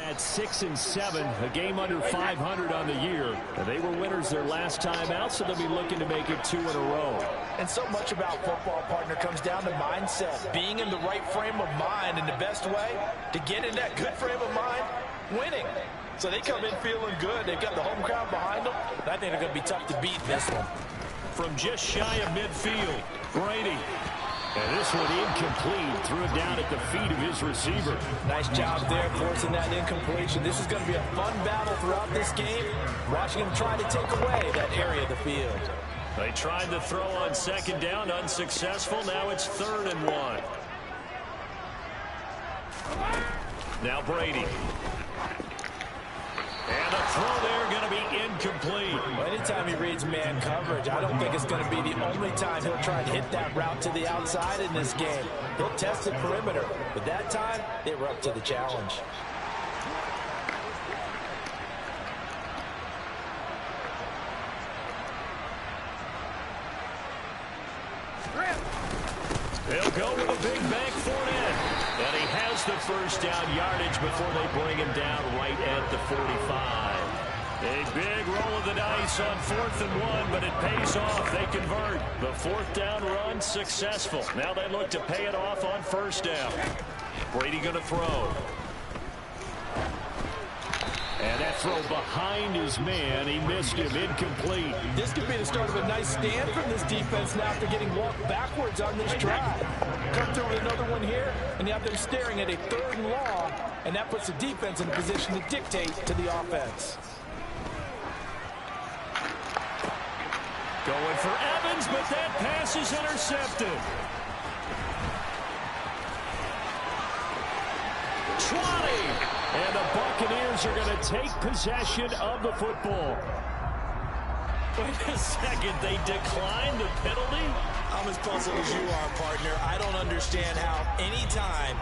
At 6 and 7, a game under 500 on the year. And they were winners their last time out, so they'll be looking to make it 2 in a row. And so much about football, partner, comes down to mindset. Being in the right frame of mind, and the best way to get in that good frame of mind, winning. So they come in feeling good. They've got the home crowd behind them. I think they're going to be tough to beat in this one. From just shy of midfield, Brady. And this one incomplete. Threw it down at the feet of his receiver. Nice job there forcing that incompletion. This is going to be a fun battle throughout this game. Watching him try to take away that area of the field. They tried to throw on second down, unsuccessful. Now it's 3rd and 1. Now Brady. And a throw there going to be incomplete. Well, anytime he reads man coverage, I don't think it's going to be the only time he'll try to hit that route to the outside in this game. He'll test the perimeter, but that time they were up to the challenge. They'll go with a big bank Fournette. And he has the first down yardage before they bring him down right at the 45. A big roll of the dice on 4th and 1, but it pays off. They convert. The 4th down run successful. Now they look to pay it off on 1st down. Brady going to throw. And that throw behind his man. He missed him. Incomplete. This could be the start of a nice stand from this defense now after getting walked backwards on this drive. Come through with another one here, and you have them staring at a 3rd and long, and that puts the defense in a position to dictate to the offense. Going for Evans, but that pass is intercepted. 20. And the Buccaneers are going to take possession of the football. Wait a second, they declined the penalty? I'm as puzzled as you are, partner. I don't understand how any time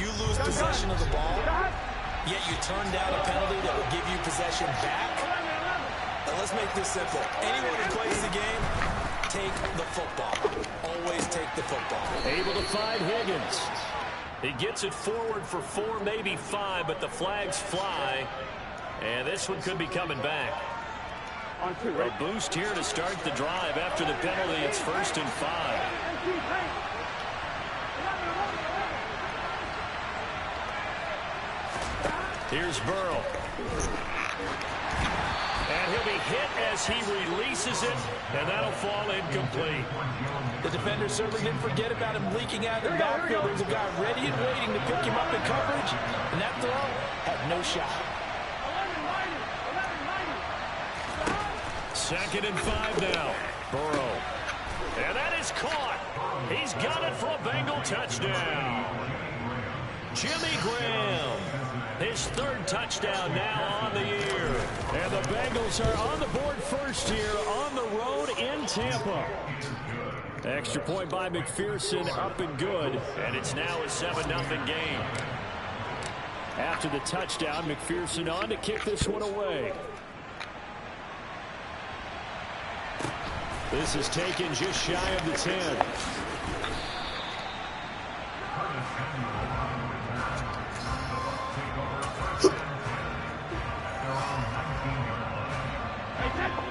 you lose possession of the ball, yet you turn down a penalty that will give you possession back. Now let's make this simple. Anyone who plays the game, take the football. Always take the football. Able to find Higgins. He gets it forward for 4, maybe 5, but the flags fly. And this one could be coming back. A boost here to start the drive. After the penalty, it's 1st and 5. Here's Burrow. And he'll be hit as he releases it, and that'll fall incomplete. The defender certainly didn't forget about him leaking out of the backfield. There's a guy ready and waiting to pick him up in coverage, and that throw had no shot. 2nd and 5 now. Burrow. And that is caught. He's got it for a Bengal touchdown. Jimmy Graham. His 3rd touchdown now on the year. And the Bengals are on the board first here on the road in Tampa. Extra point by McPherson, up and good. And it's now a 7-0 game. After the touchdown, McPherson on to kick this one away. This is taken just shy of the 10.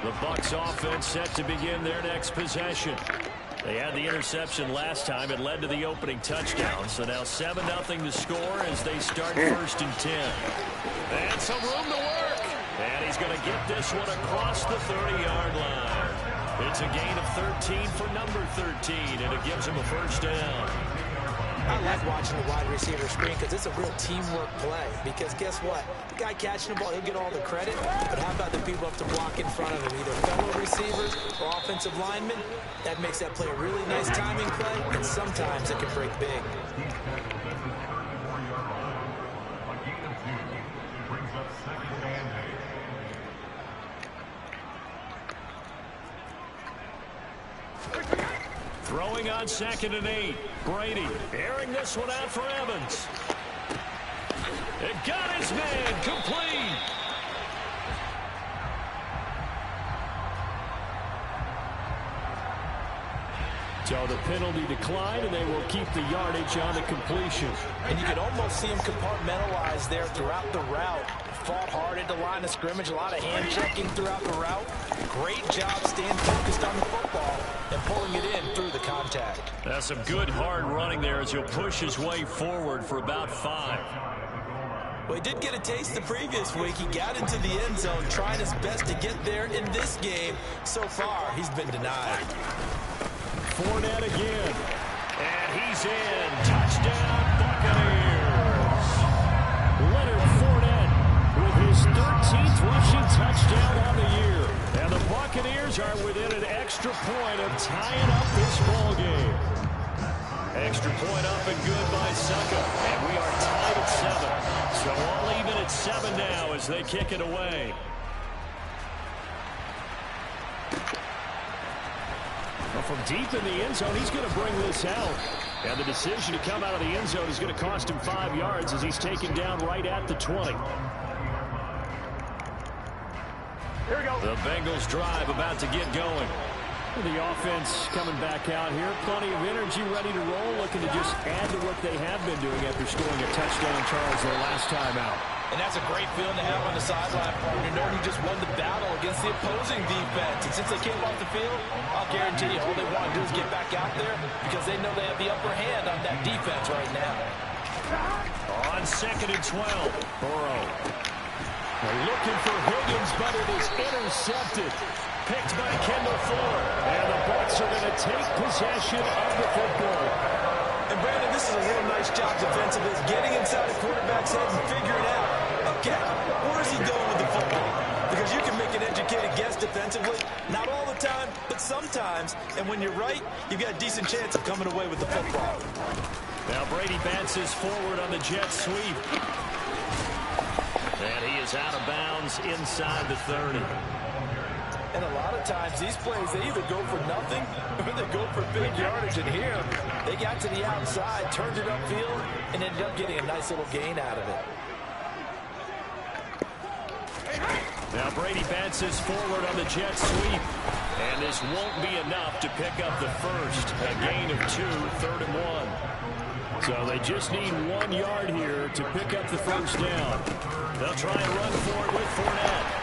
The Bucs offense set to begin their next possession. They had the interception last time. It led to the opening touchdown. So now 7-0 to score as they start 1st and 10. And some room to work. And he's going to get this one across the 30-yard line. It's a gain of 13 for number 13, and it gives him a 1st down. I like watching the wide receiver screen because it's a real teamwork play. Because guess what? The guy catching the ball, he'll get all the credit. But how about the people up to block in front of him? Either fellow receivers or offensive linemen. That makes that play a really nice timing play. And sometimes it can break big. Throwing on 2nd and 8. Brady airing this one out for Evans. It got his man complete. So the penalty declined, and they will keep the yardage on the completion. And you can almost see him compartmentalize there throughout the route. Fought hard at the line of scrimmage, a lot of hand checking throughout the route. Great job staying focused on the football and pulling it in through the contact. That's some good hard running there as he'll push his way forward for about 5. Well, he did get a taste the previous week. He got into the end zone trying his best to get there in this game. So far, he's been denied. Fournette again. And he's in. Touchdown, Buccaneers. Leonard Fournette with his 13th rushing touchdown on the year. And the Buccaneers are within an extra point of tying up this ball game. Extra point up and good by Succa. And we are tied at 7. So all even at 7 now as they kick it away. Well, from deep in the end zone, he's going to bring this out. And the decision to come out of the end zone is going to cost him 5 yards as he's taken down right at the 20. Here we go. The Bengals drive about to get going. The offense coming back out here. Plenty of energy, ready to roll, looking to just add to what they have been doing after scoring a touchdown, Charles, their last time out. And that's a great feeling to have on the sideline, partner, knowing you just won the battle against the opposing defense. And since they came off the field, I'll guarantee you all they want to do is get back out there because they know they have the upper hand on that defense right now. On 2nd and 12, Burrow. They're looking for Higgins, but it is intercepted. Picked by Kendall Ford. And the Bucs are going to take possession of the football. And Brandon, this is a real nice job defensively, getting inside the quarterback's head and figuring out, okay, where is he going with the football? Because you can make an educated guess defensively, not all the time, but sometimes. And when you're right, you've got a decent chance of coming away with the football. Now Brady bounces forward on the jet sweep. And he is out of bounds inside the 30. And a lot of times, these plays, they either go for nothing or they go for big yardage. And here, they got to the outside, turned it upfield, and ended up getting a nice little gain out of it. Now Brady bounces forward on the jet sweep. And this won't be enough to pick up the first. A gain of 2, 3rd and 1. So they just need 1 yard here to pick up the first down. They'll try and run for it with Fournette.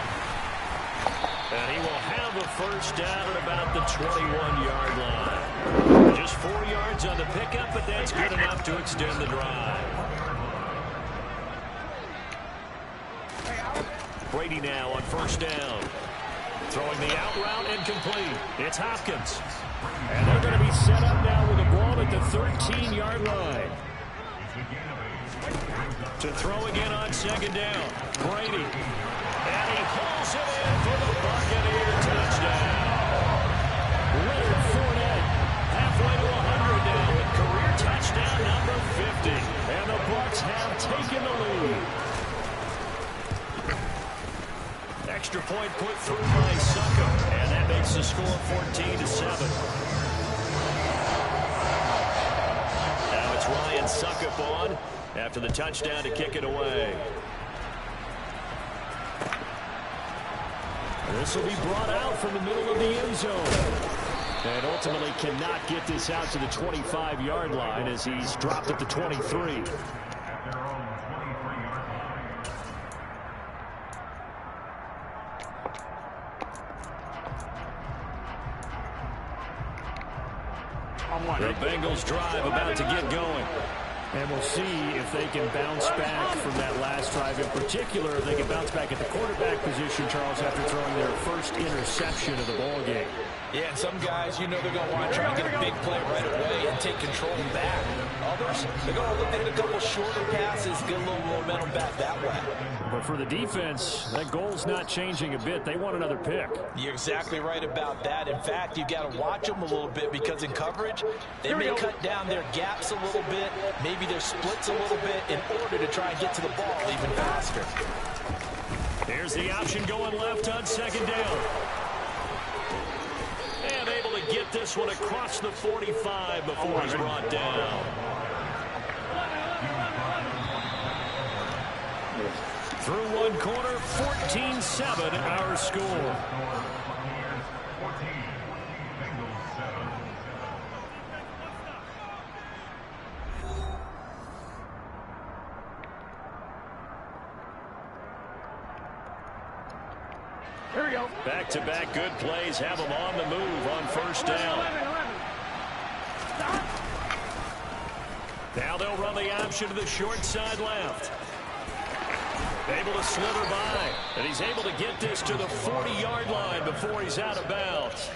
And he will have a first down at about the 21-yard line. Just 4 yards on the pickup, but that's good enough to extend the drive. Brady now on first down. Throwing the out route incomplete. It's Hopkins. And they're going to be set up now with a ball at the 13-yard line. To throw again on 2nd down. Brady. And he pulls it in for the Buccaneer touchdown. Leonard Fournette halfway to 100 now with career touchdown number 50. And the Bucs have taken the lead. Extra point put through by Succa. And that makes the score 14-7. Now it's Ryan Suckup on after the touchdown to kick it away. This will be brought out from the middle of the end zone. And ultimately cannot get this out to the 25-yard line as he's dropped at the 23. The Bengals drive about to get going. And we'll see if they can bounce back from that last drive. In particular, if they can bounce back at the quarterback position, Charles, after throwing their first interception of the ball game. Yeah, and some guys, you know they're going to want to try and get a big play right away and take control back. Others, they're going to look at a couple shorter passes, get a little momentum back that way. But for the defense, that goal's not changing a bit. They want another pick. You're exactly right about that. In fact, you've got to watch them a little bit because in coverage, they may cut down their gaps a little bit, maybe their splits a little bit in order to try and get to the ball even faster. Here's the option going left on 2nd down. And able to get this one across the 45 before he's brought down. Through one quarter, 14-7 our score. Here we go. Back-to-back good plays have them on the move on first down. Now they'll run the option to the short side left. Able to slither by, and he's able to get this to the 40-yard line before he's out of bounds.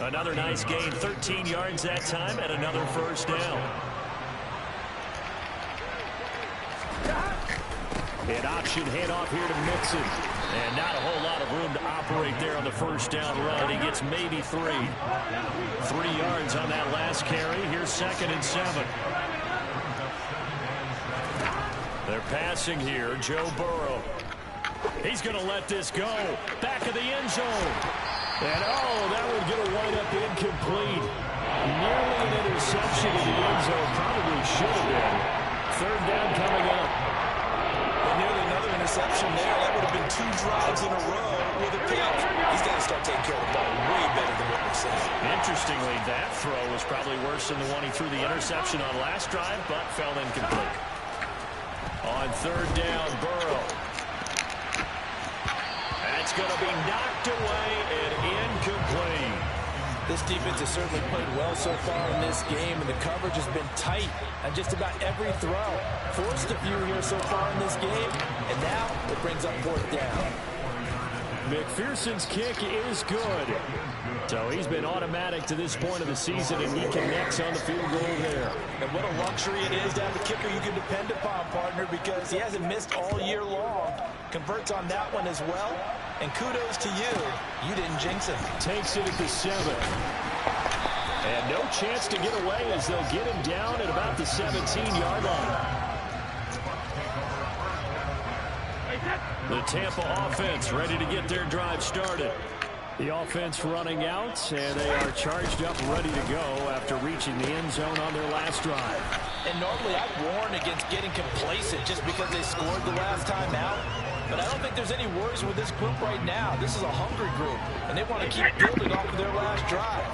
Another nice gain, 13 yards that time, and another first down. An option handoff here to Mixon. And not a whole lot of room to operate there on the first down run. He gets maybe 3. 3 yards on that last carry. Here's 2nd and 7. They're passing here. Joe Burrow. He's going to let this go. Back of the end zone. And, that would get a wind up incomplete. Nearly an interception in the end zone. Probably should have been. 3rd down coming up. And nearly another interception there. That would have been 2 drives in a row with a pick. He's got to start taking care of the ball way better than what we're seeing. Interestingly, that throw was probably worse than the one he threw the interception on last drive, but fell incomplete. On 3rd down, Burrow. That's going to be knocked away and incomplete. This defense has certainly played well so far in this game, and the coverage has been tight on just about every throw. Forced a few here so far in this game, and now it brings up 4th down. McPherson's kick is good. So he's been automatic to this point of the season, and he connects on the field goal there. And what a luxury it is to have a kicker you can depend upon, partner, because he hasn't missed all year long. Converts on that one as well. And kudos to you. You didn't jinx him. Takes it at the 7. And no chance to get away as they'll get him down at about the 17-yard line. The Tampa offense ready to get their drive started. The offense running out, and they are charged up, ready to go after reaching the end zone on their last drive. And normally I'd warn against getting complacent just because they scored the last time out. But I don't think there's any worries with this group right now. This is a hungry group, and they want to keep building off of their last drive.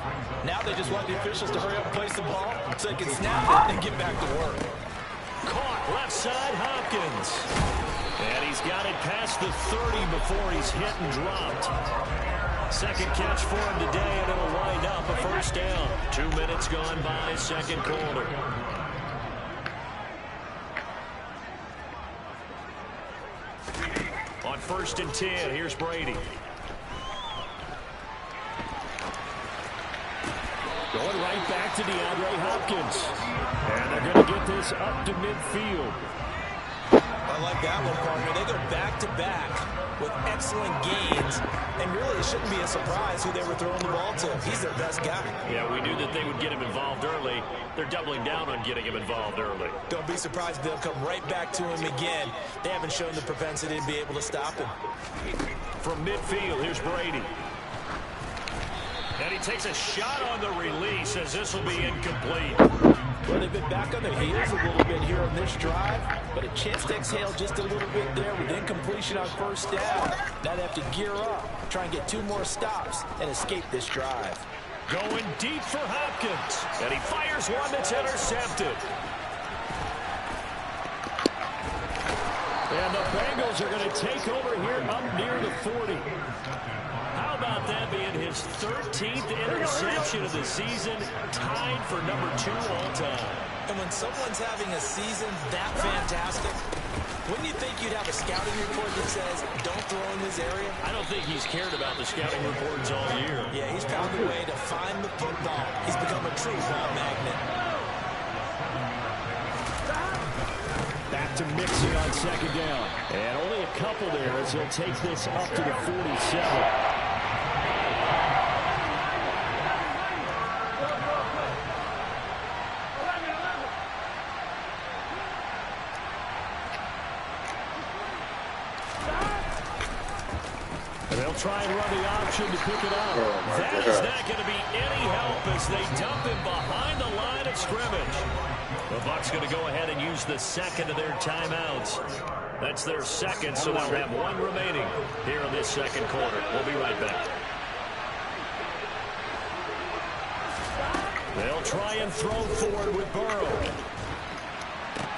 Now they just want the officials to hurry up and place the ball so they can snap it and get back to work. Caught left side, Hopkins. And he's got it past the 30 before he's hit and dropped. 2nd catch for him today, and it'll wind up a first down. 2 minutes gone by, 2nd quarter. On 1st and 10, here's Brady. Going right back to DeAndre Hopkins. And they're going to get this up to midfield. I like that one, partner. They go back-to-back with excellent gains, and really it shouldn't be a surprise who they were throwing the ball to. He's their best guy. Yeah, we knew that they would get him involved early. They're doubling down on getting him involved early. Don't be surprised if they'll come right back to him again. They haven't shown the propensity to be able to stop him. From midfield, here's Brady. And he takes a shot on the release as this will be incomplete. Well, they've been back on their heels a little bit here on this drive, but a chance to exhale just a little bit there with incompletion on first down. Now they have to gear up, try and get 2 more stops, and escape this drive. Going deep for Hopkins, and he fires one that's intercepted. And the Bengals are going to take over here up near the 40. How about that being his 13th interception of the season, tied for number 2 all time. And when someone's having a season that fantastic, wouldn't you think you'd have a scouting report that says, don't throw in this area? I don't think he's cared about the scouting reports all year. Yeah, he's found a way to find the football. He's become a true ball magnet. Back to Mixon on 2nd down. And only a couple there as he'll take this up to the 47. They'll try and run the option to pick it up. That is not going to be any help as they dump him behind the line of scrimmage. The Bucs going to go ahead and use the 2nd of their timeouts. That's their 2nd, so they'll have 1 remaining here in this 2nd quarter. We'll be right back. They'll try and throw forward with Burrow.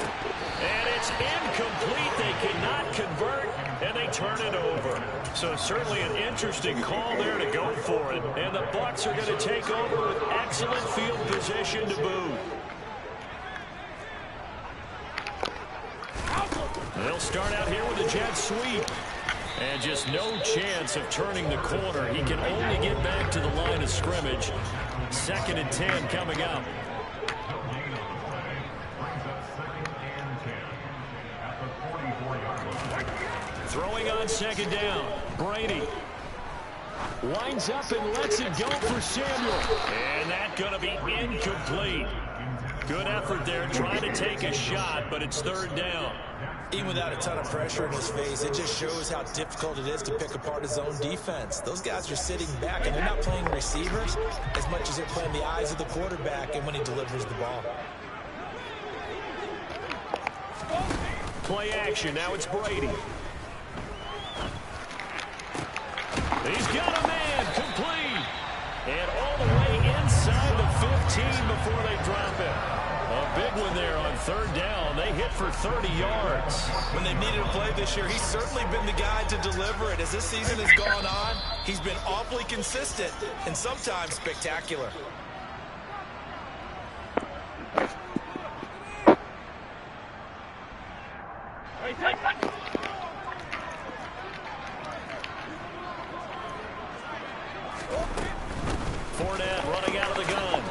And it's incomplete. They cannot convert, and they turn it over. So certainly an interesting call there to go for it. And the Bucs are going to take over with excellent field position to boot. They'll start out here with a jet sweep. And just no chance of turning the corner. He can only get back to the line of scrimmage. 2nd and 10 coming up. Throwing on 2nd down. Brady winds up and lets it go for Samuel. And that's going to be incomplete. Good effort there trying to take a shot, but it's 3rd down. Even without a ton of pressure in his face, it just shows how difficult it is to pick apart his own defense. Those guys are sitting back, and they're not playing receivers as much as they're playing the eyes of the quarterback and when he delivers the ball. Play action. Now it's Brady. He's got a man. Complete. And all the way inside the 15 before they drop it. A big one there on 3rd down. They hit for 30 yards. When they've needed a play this year, he's certainly been the guy to deliver it. As this season has gone on, he's been awfully consistent and sometimes spectacular. Fournette running out of the gun.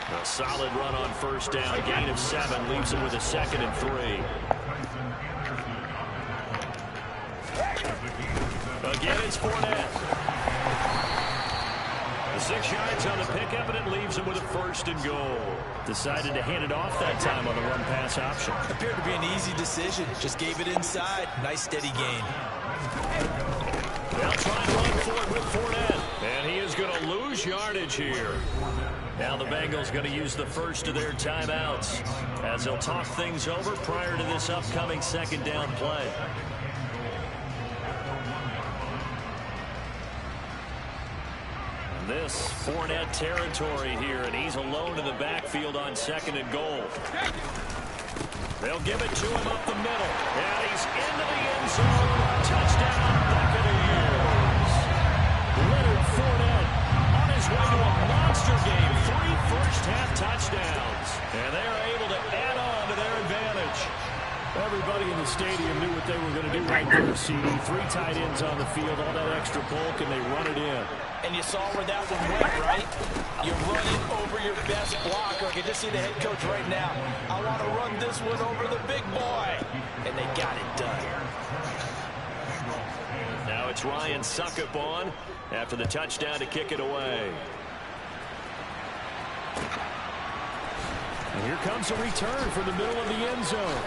A solid run on 1st down. Gain of 7 leaves him with a 2nd and 3. Again, it's Fournette. The 6 yards on the pickup, and it leaves him with a 1st and goal. Decided to hand it off that time on the run-pass option. Appeared to be an easy decision. Just gave it inside. Nice, steady gain. They'll try and run for it with Fournette. And he is going to lose yardage here. Now the Bengals going to use the first of their timeouts as they'll talk things over prior to this upcoming 2nd down play. And this Fournette territory here, and he's alone in the backfield on 2nd and goal. They'll give it to him up the middle. And he's into the end zone. Touchdown, Buccaneers. Leonard Fournette on his way to a monster game. 3 first-half touchdowns. And they are able to add on to their advantage. Everybody in the stadium knew what they were going to do right there, CD. 3 tight ends on the field, all that extra bulk, and they run it in. And you saw where that one went, right? You're running over your best blocker. I can just see the head coach right now. I want to run this one over the big boy. And they got it done. Now it's Ryan Suckup on after the touchdown to kick it away. And here comes a return from the middle of the end zone.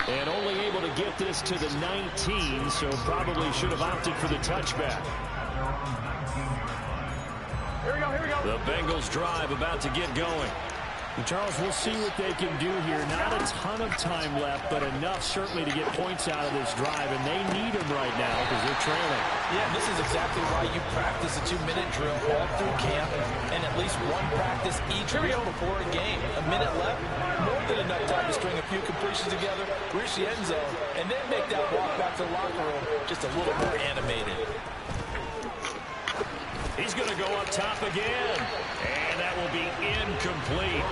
And only able to get this to the 19, so probably should have opted for the touchback. Here we go. The Bengals drive about to get going. And Charles, we'll see what they can do here. Not a ton of time left, but enough certainly to get points out of this drive, and they need them right now because they're trailing. Yeah, this is exactly why you practice a 2-minute drill all through camp and at least one practice each week before a game. A minute left, more than enough time to string a few completions together, reach the end zone, and then make that walk back to the locker room just a little more animated. He's going to go up top again. And that will be incomplete.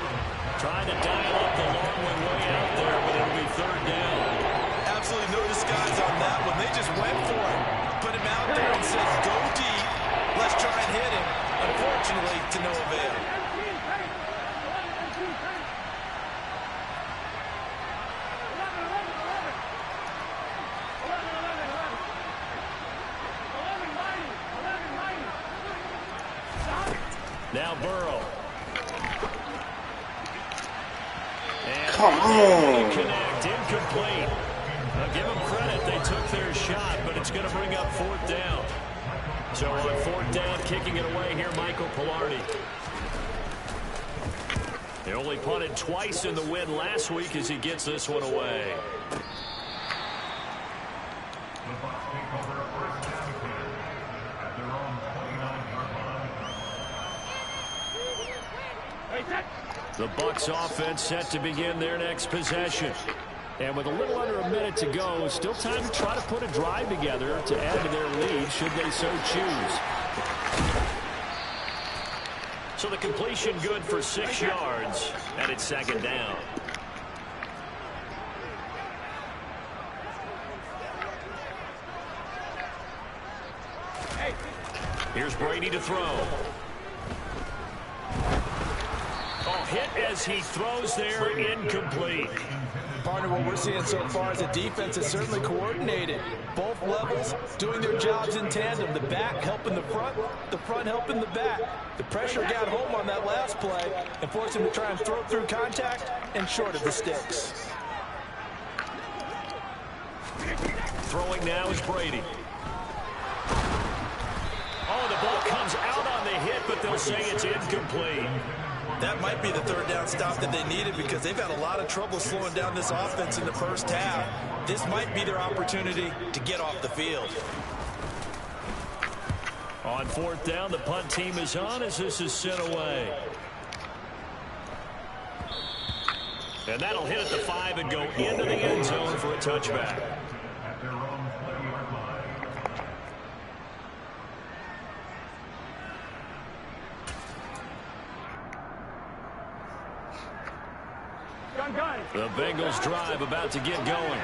Trying to dial up the long one way out there, but it'll be 3rd down. Absolutely no disguise on that one. They just went for it. Put him out there and said, go deep. Let's try and hit him. Unfortunately, to no avail. Now Burrow. And come on. Connect, incomplete. Now give them credit. They took their shot, but it's going to bring up 4th down. So on 4th down, kicking it away here, Michael Pilardi. He only punted twice in the win last week as he gets this one away. The Bucs offense set to begin their next possession. And with a little under a minute to go, still time to try to put a drive together to add to their lead should they so choose. So the completion good for 6 yards, and it's second down. Here's Brady to throw. Oh, hit as he throws there, incomplete. Partner, what we're seeing so far is the defense is certainly coordinated. Both levels doing their jobs in tandem. The back helping the front helping the back. The pressure got home on that last play and forced him to try and throw through contact and short of the sticks. Throwing now is Brady. Oh, the ball comes out on the hit, but they'll say it's incomplete. That might be the third down stop that they needed because they've had a lot of trouble slowing down this offense in the first half. This might be their opportunity to get off the field. On fourth down, the punt team is on as this is sent away. And that'll hit at the 5 and go into the end zone for a touchback. The Bengals drive about to get going.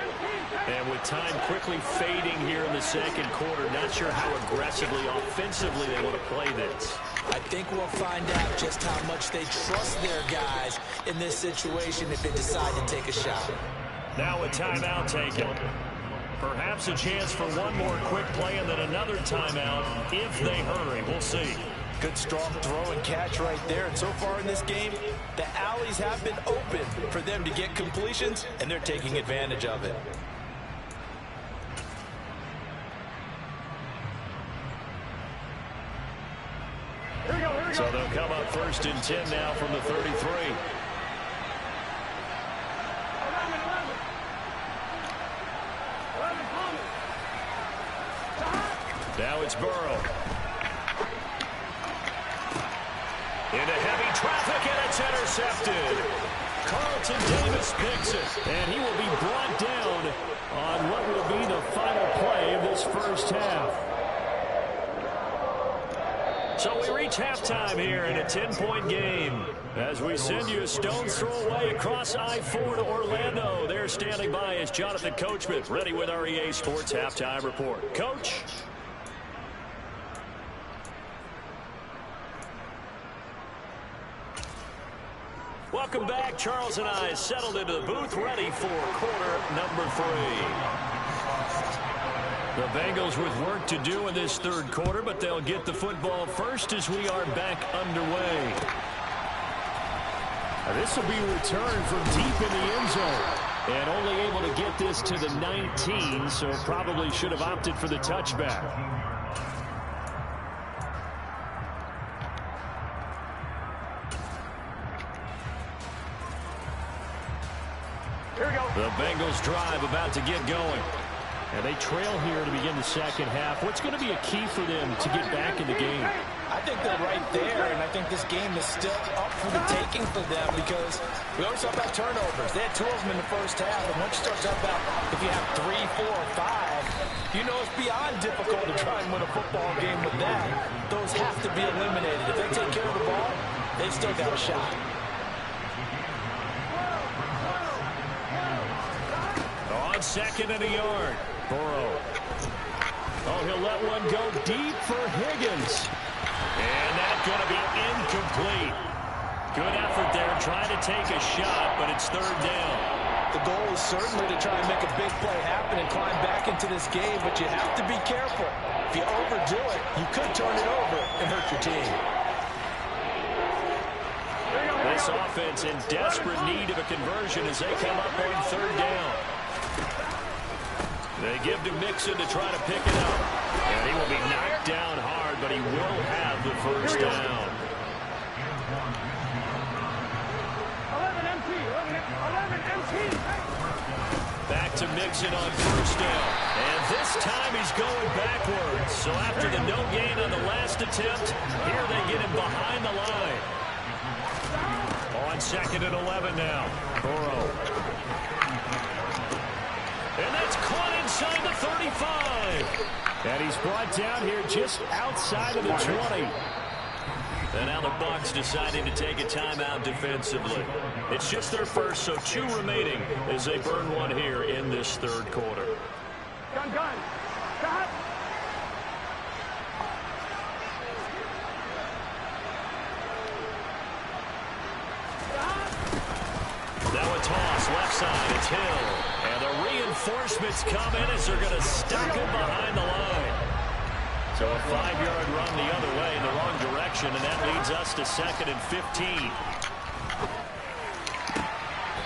And with time quickly fading here in the second quarter, not sure how aggressively, offensively they want to play this. I think we'll find out just how much they trust their guys in this situation if they decide to take a shot. Now a timeout taken. Perhaps a chance for one more quick play and then another timeout if they hurry. We'll see. Good strong throw and catch right there. And so far in this game, the alleys have been open for them to get completions, and they're taking advantage of it. So they'll come up 1st and 10 now from the 33. Now it's Burrow. Into heavy traffic, and it's intercepted. Carlton Davis picks it, and he will be brought down on what will be the final play of this first half. So we reach halftime here in a 10-point game as we send you a stone's throw away across I-4 to Orlando. There standing by is Jonathan Coachman, ready with our EA Sports Halftime Report. Coach? Welcome back. Charles and I settled into the booth, ready for quarter number 3. The Bengals with work to do in this third quarter, but they'll get the football first as we are back underway. This will be returned from deep in the end zone. And only able to get this to the 19, so probably should have opted for the touchback. The Bengals drive about to get going. And they trail here to begin the second half. What's going to be a key for them to get back in the game? I think they're right there, and I think this game is still up for the taking for them because we always talk about turnovers. They had 2 of them in the first half, and once you start talking about if you have 3, 4, 5, you know it's beyond difficult to try and win a football game with that. Those have to be eliminated. If they take care of the ball, they've still got a shot. On 2nd and a yard. Burrow. Oh, he'll let one go deep for Higgins. And that's going to be incomplete. Good effort there trying to take a shot, but it's 3rd down. The goal is certainly to try and make a big play happen and climb back into this game, but you have to be careful. If you overdo it, you could turn it over and hurt your team. This offense in desperate need of a conversion as they come up on 3rd down. They give to Mixon to try to pick it up. And he will be knocked down hard, but he will have the first down. 11 MT. Back to Mixon on 1st down. And this time he's going backwards. So after the no gain on the last attempt, here they get him behind the line. On 2nd and 11 now. Burrow. And that's caught inside the 35. And he's brought down here just outside of the 20. And now the Bucs deciding to take a timeout defensively. It's just their first, so 2 remaining as they burn one here in this third quarter. Gun. Stop. Now a toss, left side, it's Hill. And the reinforcements come in as they're going to stack him behind the line. So a 5-yard run the other way in the wrong direction, and that leads us to 2nd and 15.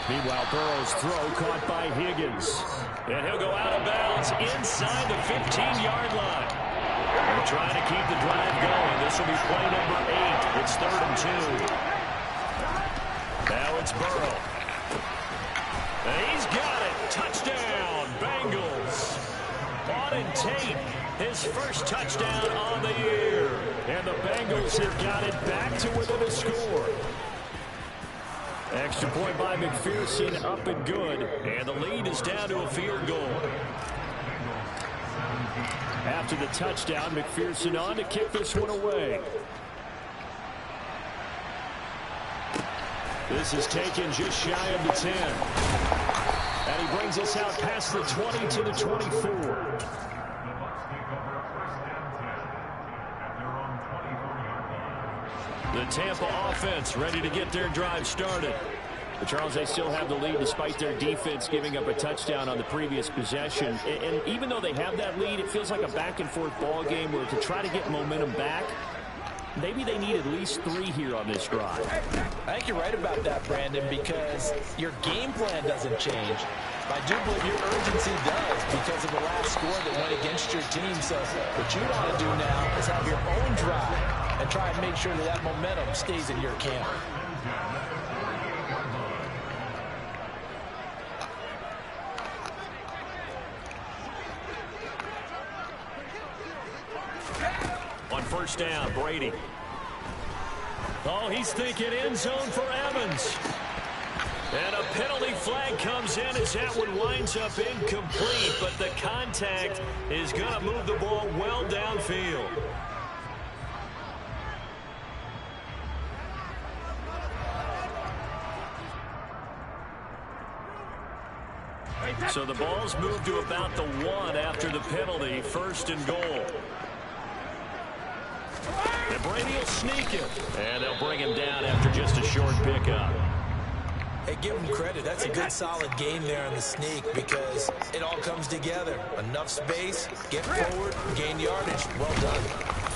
Meanwhile, Burrow's throw caught by Higgins. And he'll go out of bounds inside the 15-yard line. They're trying to keep the drive going. This will be play number 8. It's 3rd and 2. Now it's Burrow. And he's got it. Touchdown, Bengals. Auden Tate, his first touchdown on the year. And the Bengals have got it back to within a score. Extra point by McPherson, up and good. And the lead is down to a field goal. After the touchdown, McPherson on to kick this one away. This is taken just shy of the 10. And he brings us out past the 20 to the 24. The Tampa offense ready to get their drive started. But Charles, they still have the lead despite their defense giving up a touchdown on the previous possession. And even though they have that lead, it feels like a back-and-forth ball game where to try to get momentum back, maybe they need at least 3 here on this drive. I think you're right about that, Brandon, because your game plan doesn't change. I do believe your urgency does because of the last score that went against your team. So what you want to do now is have your own drive and try and make sure that that momentum stays in your camp. On first down, Brady. Oh, he's thinking end zone for Evans. And a penalty flag comes in as that one winds up incomplete, but the contact is going to move the ball well downfield. So the ball's moved to about the 1 after the penalty, 1st and goal. And Brady will sneak it. And they'll bring him down after just a short pickup. Hey, give him credit. That's a good, solid game there on the sneak because it all comes together. Enough space, get forward, gain yardage. Well done.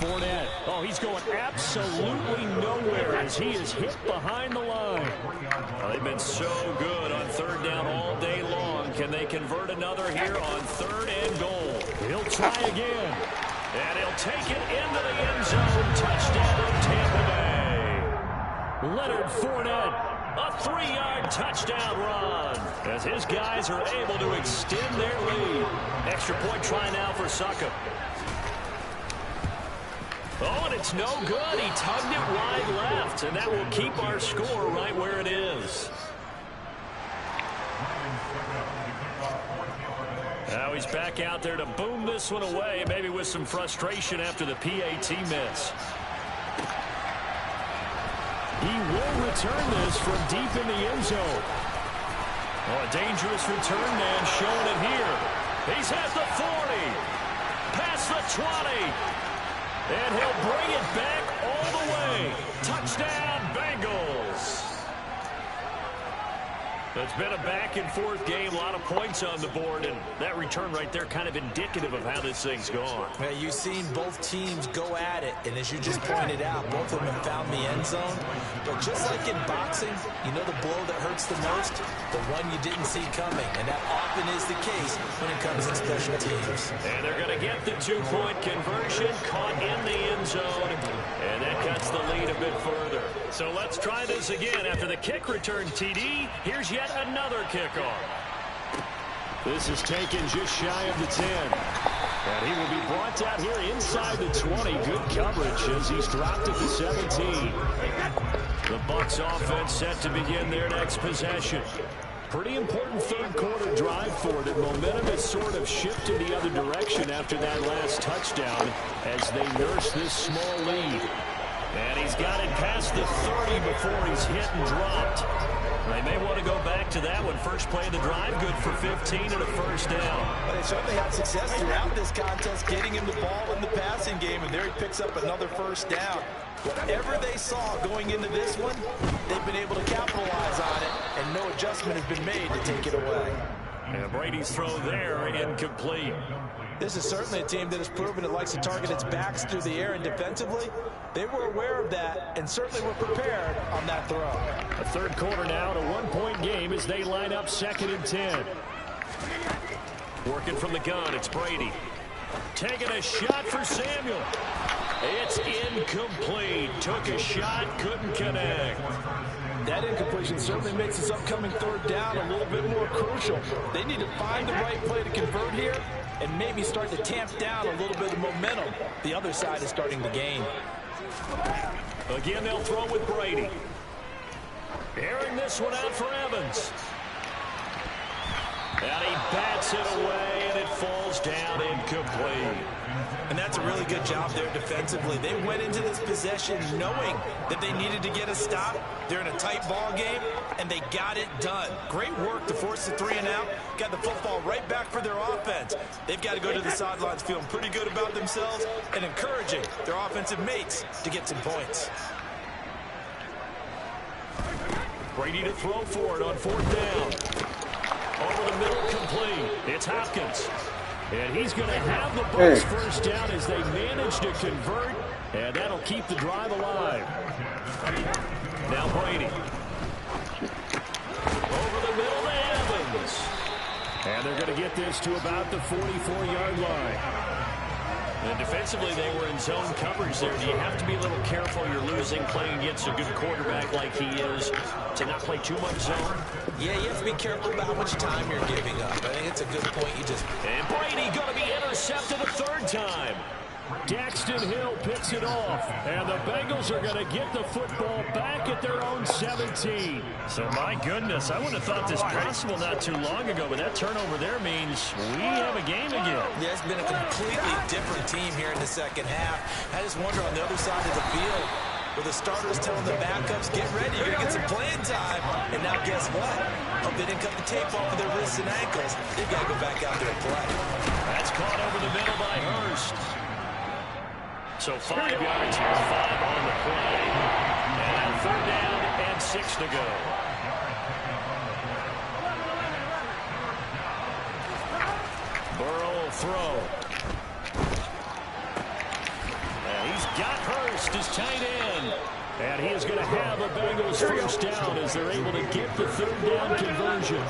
Fournette. Oh, he's going absolutely nowhere as he is hit behind the line. Well, they've been so good on 3rd down all day long. Can they convert another here on 3rd and goal? He'll try again. And he'll take it into the end zone. Touchdown, Tampa Bay. Leonard Fournette. A 3-yard touchdown run as his guys are able to extend their lead. Extra point try now for Suckup. Oh, and it's no good. He tugged it wide left, and that will keep our score right where it is. Now he's back out there to boom this one away, maybe with some frustration after the PAT miss. He will return this from deep in the end zone. Oh, a dangerous return man showing it here. He's at the 40, past the 20, and he'll bring it back all the way. Touchdown, Bengals. It's been a back-and-forth game, a lot of points on the board, and that return right there kind of indicative of how this thing's gone. Yeah, you've seen both teams go at it, and as you just pointed out, both of them have found the end zone. But just like in boxing, you know the blow that hurts the most? The one you didn't see coming, and that often is the case when it comes to special teams. And they're going to get the 2-point conversion, caught in the end zone, and that cuts the lead a bit further. So let's try this again. After the kick return, TD, here's yet another kickoff. This is taken just shy of the 10. And he will be brought out here inside the 20. Good coverage as he's dropped at the 17. The Bucs Bucs offense set to begin their next possession. Pretty important third quarter drive for them. Momentum has sort of shifted the other direction after that last touchdown as they nurse this small lead. And he's got it past the 30 before he's hit and dropped. They may want to go back to that one. First play of the drive, good for 15 and a first down. But they certainly had success throughout this contest, getting him the ball in the passing game, and there he picks up another first down. Whatever they saw going into this one, they've been able to capitalize on it, and no adjustment has been made to take it away. And Brady's throw there, incomplete. This is certainly a team that has proven it likes to target its backs through the air, and defensively, they were aware of that and certainly were prepared on that throw. A third quarter now, a one-point game as they line up 2nd and 10. Working from the gun, it's Brady. Taking a shot for Samuel. It's incomplete. Took a shot, couldn't connect. That incompletion certainly makes this upcoming third down a little bit more crucial. They need to find the right play to convert here and maybe start to tamp down a little bit of momentum. The other side is starting to gain. Again, they'll throw with Brady. Airing this one out for Evans. And he bats it away, and it falls down incomplete. And that's a really good job there defensively. They went into this possession knowing that they needed to get a stop. They're in a tight ball game, and they got it done. Great work to force the 3 and out. Got the football right back for their offense. They've got to go to the sidelines feeling pretty good about themselves and encouraging their offensive mates to get some points. Brady to throw for it on 4th down. Over the middle, complete. It's Hopkins. And he's going to have the Bucs first down as they manage to convert. And that'll keep the drive alive. Now Brady. Over the middle to Evans. And they're going to get this to about the 44-yard line. And defensively, they were in zone coverage there. Do you have to be a little careful? You're losing playing against a good quarterback like he is to not play too much zone? Yeah, you have to be careful about how much time you're giving up. I think it's a good point. And Brady going to be intercepted a 3rd time. Daxton Hill picks it off. And the Bengals are going to get the football back at their own 17. So, my goodness, I wouldn't have thought this possible not too long ago, but that turnover there means we have a game again. Yeah, it's been a completely different team here in the second half. I just wonder on the other side of the field, where the starters telling the backups, get ready, you're going to get some playing time. And now guess what? Hope they didn't cut the tape off of their wrists and ankles. They've got to go back out there and play. That's caught over the middle by Hurst. So 5 yards here, 5 on the play. And now 3rd down and 6 to go. Burrow will throw. And he's got Hurst as tight end. And he is going to have a Bengals first down as they're able to get the 3rd down conversion.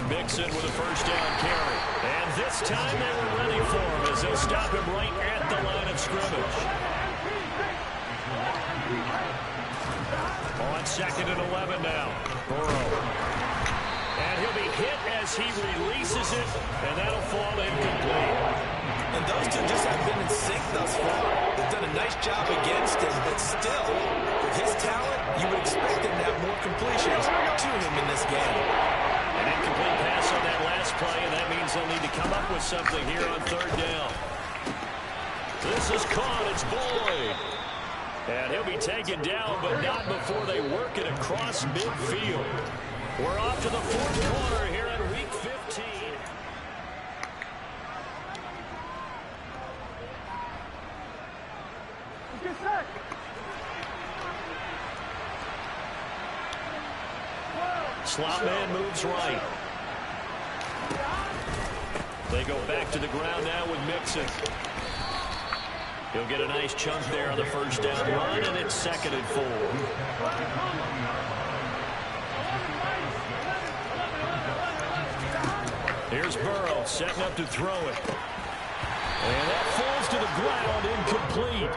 Mixon with a first down carry. And this time they were ready for him as they'll stop him right at the line of scrimmage. On 2nd and 11 now. Burrow. And he'll be hit as he releases it, and that'll fall incomplete. And those two just haven't been in sync thus far. They've done a nice job against him, but still, with his talent, you would expect him to have more completions to him in this game. An incomplete pass on that last play, and that means they'll need to come up with something here on 3rd down. This is caught. It's Boyd. And he'll be taken down, but not before they work it across midfield. We're off to the 4th quarter here in Week 15. Slot man moves right. They go back to the ground now with Mixon. He'll get a nice chunk there on the first down run, and it's 2nd and 4. Here's Burrow setting up to throw it. And that falls to the ground, incomplete.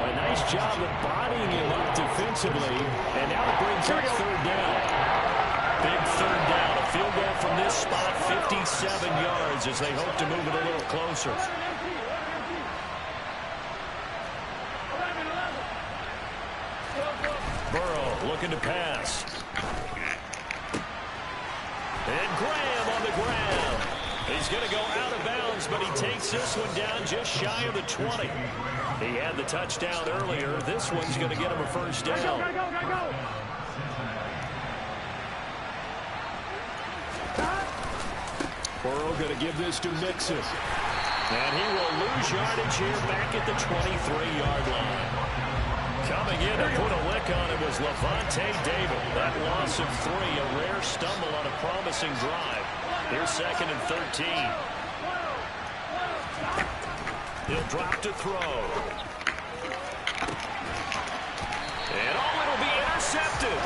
A nice job of bodying him up defensively, and now it brings up 3rd down. Big 3rd down, a field goal from this spot, 57 yards as they hope to move it a little closer. looking to pass. And Graham on the ground. He's going to go out of bounds, but he takes this one down just shy of the 20. He had the touchdown earlier. This one's going to get him a first down. Go. Burrow going to give this to Mixon. And he will lose yardage here back at the 23-yard line. Coming in to put a lick on it was Levante David. That loss of 3, a rare stumble on a promising drive. Here's 2nd and 13. He'll drop to throw. And it'll be intercepted.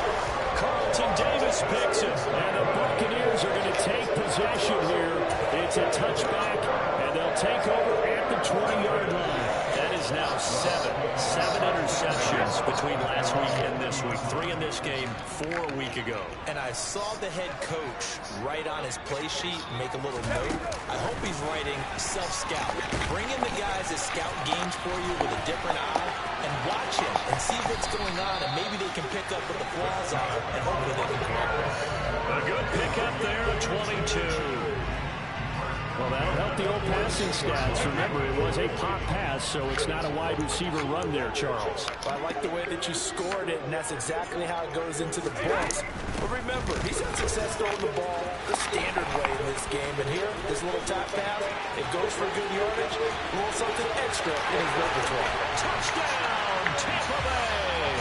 Carlton Davis picks it. And the Buccaneers are going to take possession here. It's a touchback, and they'll take over at the 20-yard line. That is now 7 interceptions between last week and this week. 3 in this game, 4 a week ago. And I saw the head coach write on his play sheet, make a little note. I hope he's writing self-scout. Bring in the guys that scout games for you with a different eye and watch him and see what's going on, and maybe they can pick up what the flaws are, and hopefully they can correct them. A good pickup there at 22. Well, that'll help the old passing stats. Remember, it was a pop pass, so it's not a wide receiver run there, Charles. Well, I like the way that you scored it, and that's exactly how it goes into the books. But remember, he's had success throwing the ball the standard way in this game. And here, this little top pass, it goes for good yardage, a little something extra in his repertoire. Touchdown, Tampa Bay!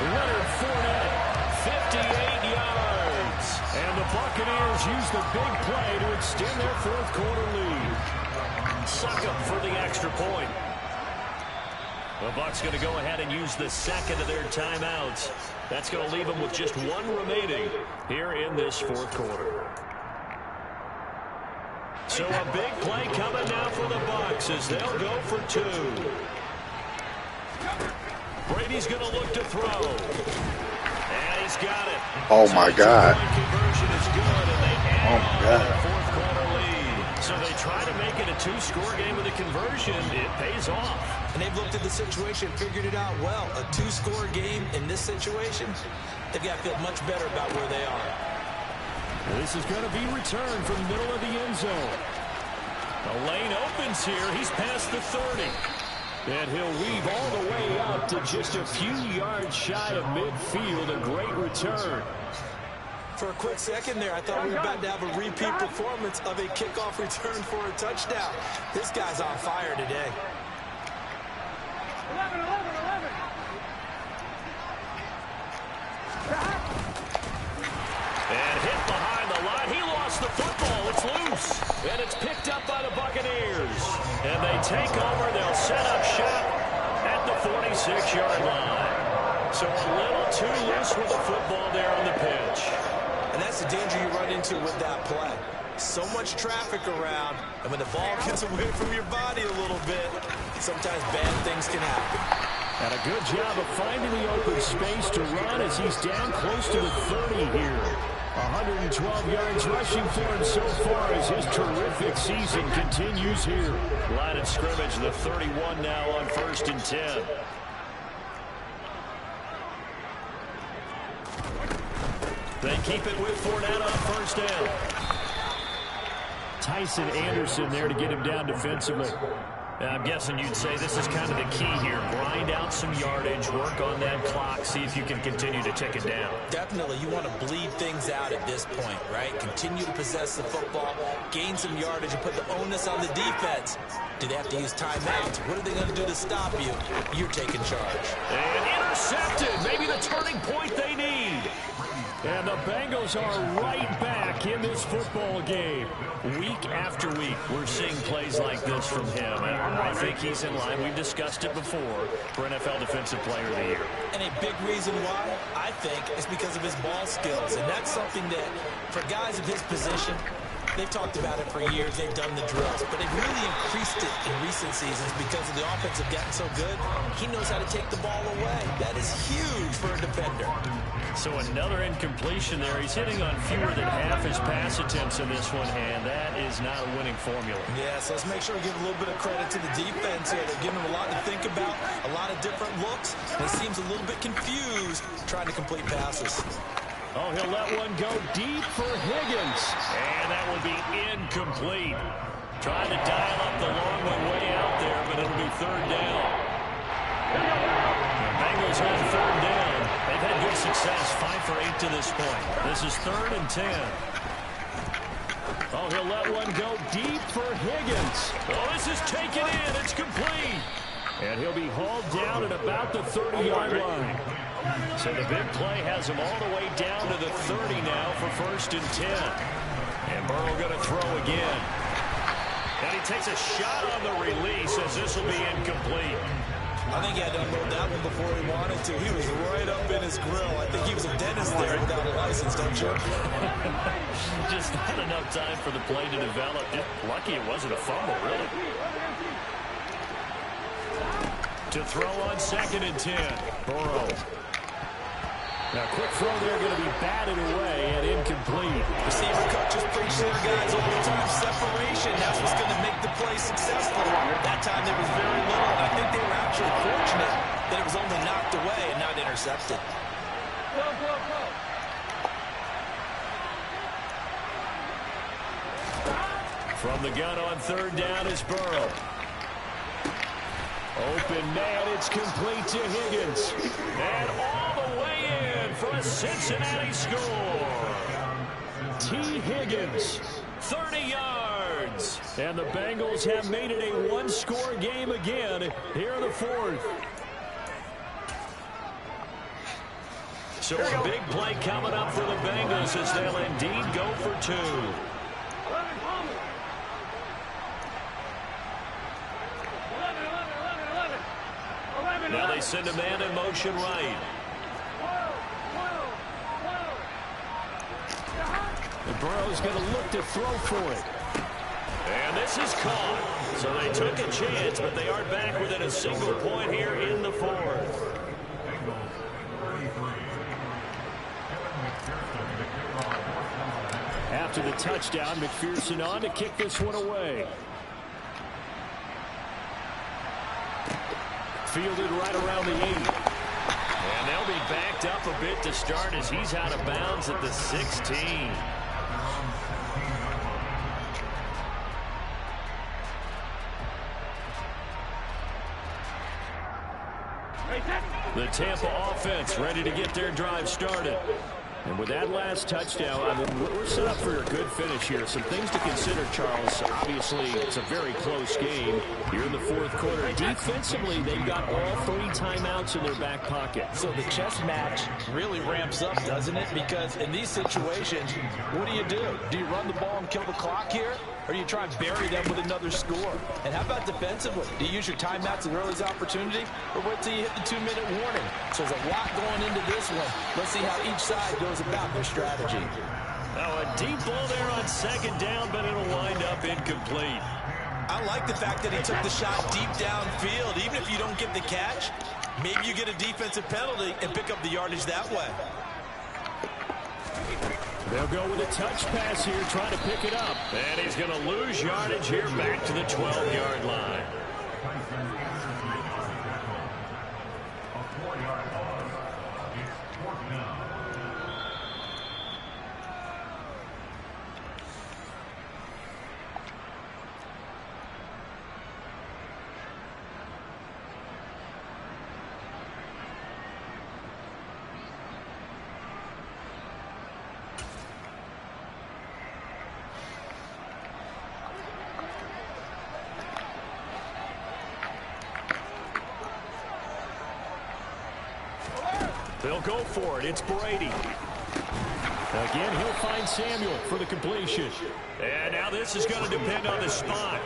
Leonard Fournette, 58 yards. And the Buccaneers use the big play to extend their 4th quarter lead. Suck up for the extra point. The Bucs going to go ahead and use the 2nd of their timeouts. That's going to leave them with just 1 remaining here in this 4th quarter. So a big play coming now for the Bucs as they'll go for 2. Brady's going to look to throw. And he's got it. Oh, my God. Conversion is good, and they add Oh, my God. a 4th quarter lead. So they try to make it a 2-score game with a conversion. It pays off. And they've looked at the situation, figured it out well. A 2-score game in this situation, they've got to feel much better about where they are. This is going to be returned from the middle of the end zone. The lane opens here. He's past the 30. And he'll weave all the way up to just a few yards shy of midfield. A great return. For a quick second there, I thought we were about to have a repeat performance of a kickoff return for a touchdown. This guy's on fire today. 11. And hit behind the line. He lost the football. It's loose. And it's picked up by the Buccaneers. And they take over. They'll set up shop at the 46-yard line. So a little too loose with the football there on the pitch. And that's the danger you run into with that play. So much traffic around, and when the ball gets away from your body a little bit, sometimes bad things can happen. And a good job of finding the open space to run as he's down close to the 30 here. 112 yards rushing for him so far as his terrific season continues here. Line of scrimmage, the 31 now on 1st and 10. They keep it with Fournette on 1st down. Tyson Anderson there to get him down defensively. I'm guessing you'd say this is kind of the key here. Grind out some yardage, work on that clock, see if you can continue to tick it down. Definitely, you want to bleed things out at this point, right? Continue to possess the football, gain some yardage, and put the onus on the defense. Do they have to use timeouts? What are they going to do to stop you? You're taking charge. And intercepted. Maybe the turning point they need. And the Bengals are right back in this football game. Week after week, we're seeing plays like this from him. And I think he's in line. We've discussed it before for NFL Defensive Player of the Year. And a big reason why, I think, is because of his ball skills. And that's something that, for guys of his position, They've talked about it for years. They've done the drills, but they've really increased it in recent seasons because of the offense have gotten so good. He knows how to take the ball away. That is huge for a defender. So another incompletion there. He's hitting on fewer than half his pass attempts in this one, and that is not a winning formula. Yeah, so let's make sure we give a little bit of credit to the defense here. They're giving him a lot to think about, a lot of different looks. And he seems a little bit confused trying to complete passes. Oh, he'll let one go deep for Higgins. And that will be incomplete. Trying to dial up the long one way out there, but it'll be third down. The Bengals on third down. They've had good success, 5 for 8 to this point. This is 3rd and 10. Oh, he'll let one go deep for Higgins. Oh, this is taken in. It's complete. And he'll be hauled down at about the 30-yard line. So the big play has him all the way down to the 30 now for 1st and 10. And Burrow going to throw again. And he takes a shot on the release as this will be incomplete. I think he had to unload that one before he wanted to. He was right up in his grill. I think he was a dentist there without a license, don't you? Just not enough time for the play to develop. Just lucky it wasn't a fumble, really. To throw on 2nd and 10. Burrow. Now, quick throw there going to be batted away and incomplete. Receiver coaches preach their guys all the time. Separation, that's what's going to make the play successful. That time there was very little, and I think they were actually fortunate that it was only knocked away and not intercepted. From the gun on 3rd down is Burrow. Open man, it's complete to Higgins. And all the way in for a Cincinnati score. T. Higgins, 30 yards. And the Bengals have made it a one-score game again here in the 4th. So a big play coming up for the Bengals as they'll indeed go for 2. Now they send a man in motion right. And Burrow's going to look to throw for it. And this is caught. So they took a chance, but they are back within a single point here in the 4th. After the touchdown, McPherson on to kick this one away. Fielded right around the 8. And they'll be backed up a bit to start as he's out of bounds at the 16. The Tampa offense ready to get their drive started. And with that last touchdown, I mean, we're set up for a good finish here. Some things to consider, Charles. Obviously, it's a very close game here in the 4th quarter. Defensively, they've got all 3 timeouts in their back pocket. So the chess match really ramps up, doesn't it? Because in these situations, what do? Do you run the ball and kill the clock here? Or do you try and bury them with another score? And how about defensively? Do you use your timeouts as early as opportunity? Or wait till you hit the 2-minute warning? So there's a lot going into this one. Let's see how each side goes about their strategy. Oh, a deep ball there on 2nd down, but it'll wind up incomplete. I like the fact that he took the shot deep downfield. Even if you don't get the catch, maybe you get a defensive penalty and pick up the yardage that way. They'll go with a touch pass here, trying to pick it up. And he's going to lose yardage here back to the 12-yard line. They'll go for it. It's Brady. Again, he'll find Samuel for the completion. And now this is going to depend on the spot.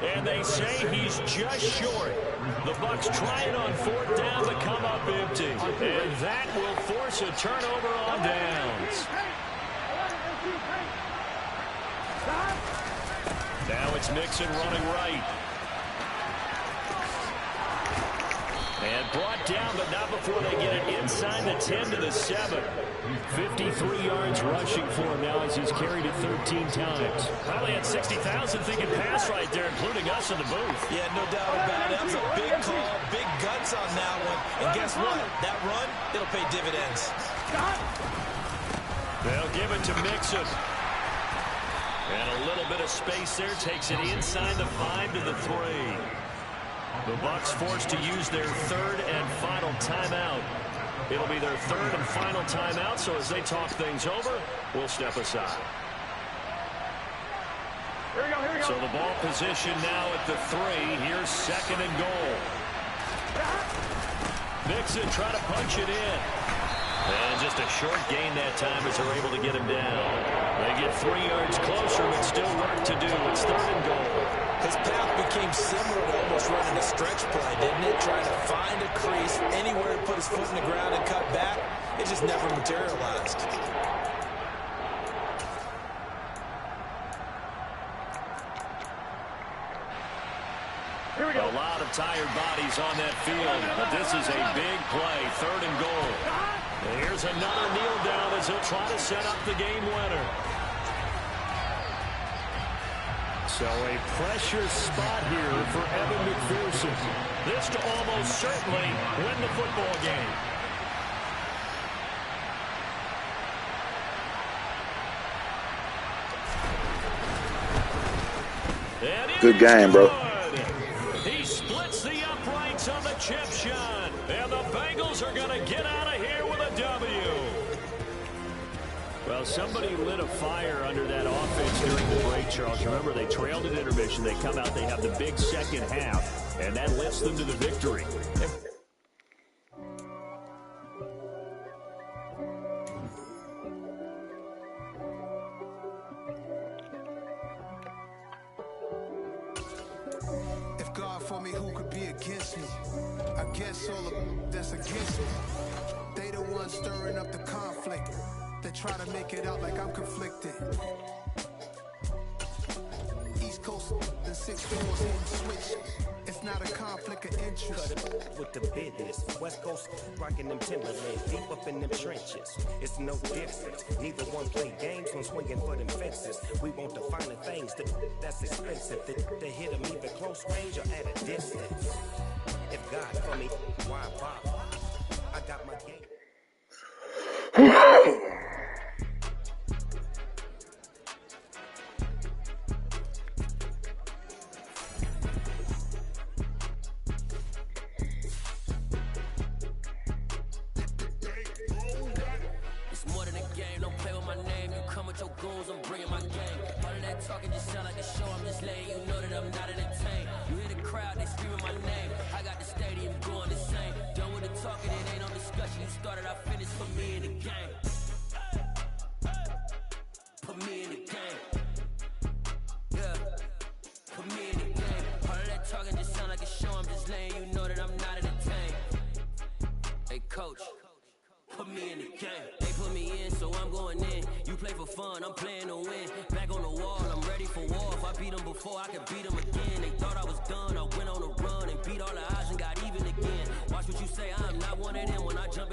And they say he's just short. The Bucs trying on 4th down to come up empty. And that will force a turnover on downs. Now it's Mixon running right. And brought down, but not before they get it inside the 10 to the 7. 53 yards rushing for him now as he's carried it 13 times. Probably had 60,000 thinking pass right there, including us in the booth. Yeah, no doubt about it. That was a big call, big guts on that one. And guess what? That run, it'll pay dividends. They'll give it to Mixon. And a little bit of space there takes it inside the 5 to the 3. The Bucs forced to use their third and final timeout. It'll be their third and final timeout, so as they talk things over, we'll step aside. Here we go. So the ball position now at the 3. Here's second and goal. Mixon trying to punch it in. And just a short gain that time as they're able to get him down. They get 3 yards closer, but still work to do. It's third and goal. His path became similar to almost running a stretch play, didn't it? Trying to find a crease, anywhere to put his foot in the ground and cut back. It just never materialized. A lot of tired bodies on that field, but this is a big play, third and goal. And here's another kneel down as he'll try to set up the game winner. So a pressure spot here for Evan McPherson. This to almost certainly win the football game. Good game, bro. He splits the uprights on the chip shot. And the Bengals are going to get out of here with a W. Well, somebody lit a fire under that offense during the break, Charles. Remember, they trailed at intermission. They come out, they have the big second half, and that lifts them to the victory. If God for me, who could be against me? I guess all of that's against me. They the ones stirring up the conflict. They try to make it out like I'm conflicted. East Coast, the 6 doors hitting switch. It's not a conflict of interest. Cut it with the business. West Coast rocking them Timberlands, deep up in them trenches. It's no difference. Neither one play games when swinging for them fences. We want the finer things that's expensive. To hit them either close range or at a distance. If God for me, why bother? I got my game. Talking just sound like a show, I'm just letting you know that I'm not entertained. You hear the crowd, they screaming my name. I got the stadium going the same. Done with the talking, it ain't no discussion. You started, I finished, for me in the game. Put me in the game. Yeah, put me in the game. All of that talking just sound like a show, I'm just letting you know that I'm not entertained. Hey, coach. Put me in the game. They put me in, so I'm going in. You play for fun, I'm playing to win. Back on the wall, I'm ready for war. If I beat them before, I can beat them again. They thought I was done, I went on a run and beat all the odds and got even again. Watch what you say, I'm not one of them when I jump in.